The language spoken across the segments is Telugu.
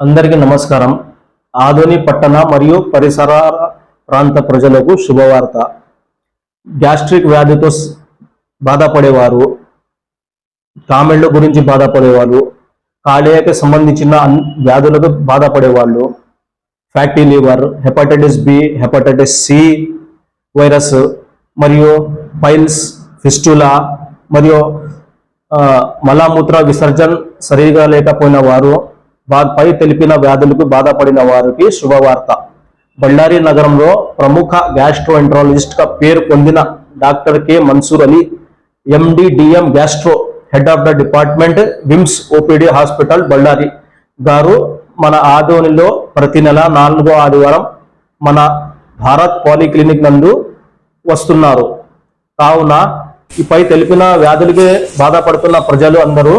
అందరికీ నమస్కారం. ఆదోని పట్టణ మరియు పరిసర ప్రాంత ప్రజలకు శుభవార్త. గ్యాస్ట్రిక్ వ్యాధితో బాధపడేవారు, కామెళ్ళ గురించి బాధపడేవాళ్ళు, కాలేయకు సంబంధించిన వ్యాధులకు బాధపడేవాళ్ళు, fatty liver, hepatitis B, hepatitis C virus మరియు పైల్స్, ఫిస్టులా మరియు మలమూత్ర విసర్జన సరిగా లేకపోయిన వారు, పై తెలిపిన వ్యాధులకు బాధపడిన వారికి శుభవార్త. బళ్ళారి నగరంలో ప్రముఖ గ్యాస్ట్రోఎంట్రాలజిస్ట్ గా పేరు పొందిన doctor K Mansoor Ali, MD DM gastro, head of the department, VIMS OPD hospital Bellary గారు మన ఆదోనిలో ప్రతి నెల 4వ ఆదివారం మన భారత్ పాలిక్లినిక్ నందు వస్తున్నారు. కావున పై తెలిపిన వ్యాధులకి బాధపడుతున్న ప్రజలు అందరూ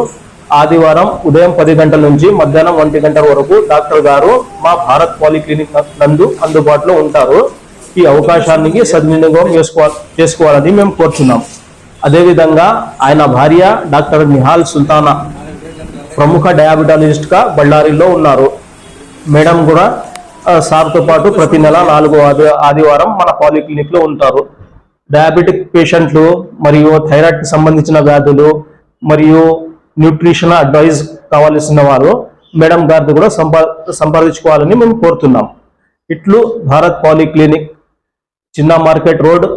ఆదివారం ఉదయం 10 గంటల నుంచి మధ్యాహ్నం 1 గంటల వరకు డాక్టర్ గారు మా భారత్ పాలిక్లినిక్ నందు అందుబాటులో ఉంటారు. ఈ అవకాశానికి సద్వినియోగం చేసుకోవాలని మేము కోరుచున్నాం. అదేవిధంగా ఆయన భార్య డాక్టర్ నిహాల్ సుల్తానా ప్రముఖ డయాబెటాలజిస్ట్ గా బళ్ళారిలో ఉన్నారు. మేడం కూడా సార్తో పాటు ప్రతి నెల 4వ ఆదివారం మన పాలిక్లినిక్ లో ఉంటారు. డయాబెటిక్ పేషెంట్లు మరియు థైరాయిడ్ కి సంబంధించిన వ్యాధులు మరియు న్యూట్రిషన్ అడ్వైజ్ కావాల్సిన వారు మేడం గారితో కూడా సంప్రదించుకోవాలని మేము కోరుతున్నాం. ఇట్లు భారత్ పాలిక్లినిక్, చిన్న market road,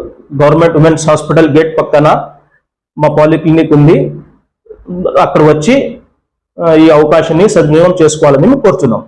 government women's hospital gate పక్కన మా పాలిక్లినిక్ ఉంది. అక్కడ వచ్చి ఈ అవకాశాన్ని సద్వినియోగం చేసుకోవాలని మేము కోరుతున్నాం.